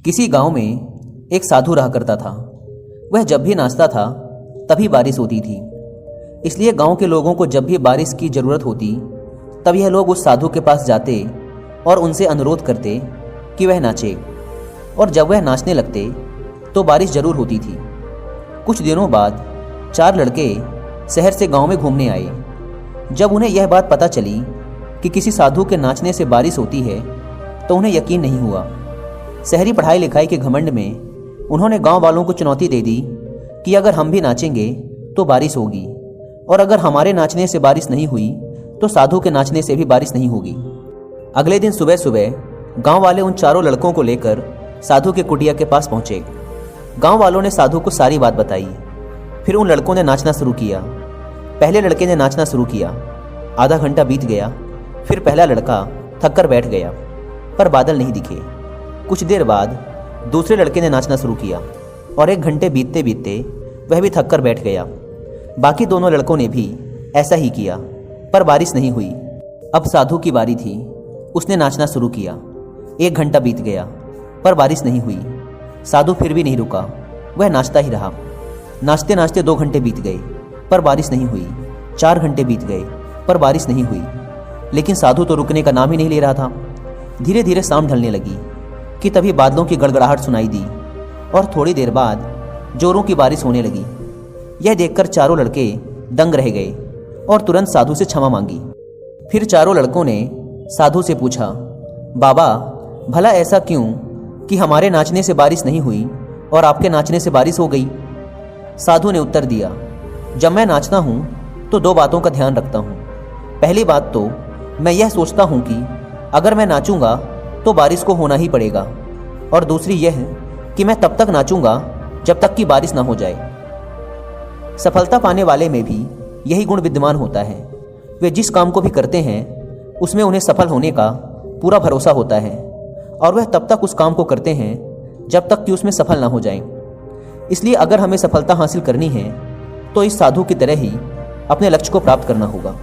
किसी गांव में एक साधु रहा करता था। वह जब भी नाचता था तभी बारिश होती थी। इसलिए गांव के लोगों को जब भी बारिश की ज़रूरत होती तब यह लोग उस साधु के पास जाते और उनसे अनुरोध करते कि वह नाचे, और जब वह नाचने लगते तो बारिश जरूर होती थी। कुछ दिनों बाद 4 लड़के शहर से गांव में घूमने आए। जब उन्हें यह बात पता चली कि किसी साधु के नाचने से बारिश होती है तो उन्हें यकीन नहीं हुआ। शहरी पढ़ाई लिखाई के घमंड में उन्होंने गांव वालों को चुनौती दे दी कि अगर हम भी नाचेंगे तो बारिश होगी, और अगर हमारे नाचने से बारिश नहीं हुई तो साधु के नाचने से भी बारिश नहीं होगी। अगले दिन सुबह सुबह गांव वाले उन 4 लड़कों को लेकर साधु के कुटिया के पास पहुंचे। गांव वालों ने साधु को सारी बात बताई। फिर उन लड़कों ने नाचना शुरू किया। पहले लड़के ने नाचना शुरू किया। आधा घंटा बीत गया। फिर पहला लड़का थक कर बैठ गया, पर बादल नहीं दिखे। कुछ देर बाद दूसरे लड़के ने नाचना शुरू किया, और 1 घंटे बीतते बीतते वह भी थक कर बैठ गया। बाकी दोनों लड़कों ने भी ऐसा ही किया, पर बारिश नहीं हुई। अब साधु की बारी थी। उसने नाचना शुरू किया। 1 घंटा बीत गया, पर बारिश नहीं हुई। साधु फिर भी नहीं रुका, वह नाचता ही रहा। नाचते नाचते 2 घंटे बीत गए, पर बारिश नहीं हुई। 4 घंटे बीत गए, पर बारिश नहीं हुई। लेकिन साधु तो रुकने का नाम ही नहीं ले रहा था। धीरे धीरे शाम ढलने लगी कि तभी बादलों की गड़गड़ाहट सुनाई दी, और थोड़ी देर बाद जोरों की बारिश होने लगी। यह देखकर 4 लड़के दंग रह गए और तुरंत साधु से क्षमा मांगी। फिर 4 लड़कों ने साधु से पूछा, बाबा, भला ऐसा क्यों कि हमारे नाचने से बारिश नहीं हुई और आपके नाचने से बारिश हो गई? साधु ने उत्तर दिया, जब मैं नाचता हूँ तो 2 बातों का ध्यान रखता हूँ। पहली बात तो मैं यह सोचता हूँ कि अगर मैं नाचूंगा तो बारिश को होना ही पड़ेगा, और दूसरी यह कि मैं तब तक नाचूंगा जब तक कि बारिश ना हो जाए। सफलता पाने वाले में भी यही गुण विद्यमान होता है। वे जिस काम को भी करते हैं उसमें उन्हें सफल होने का पूरा भरोसा होता है, और वह तब तक उस काम को करते हैं जब तक कि उसमें सफल ना हो जाएं। इसलिए अगर हमें सफलता हासिल करनी है तो इस साधु की तरह ही अपने लक्ष्य को प्राप्त करना होगा।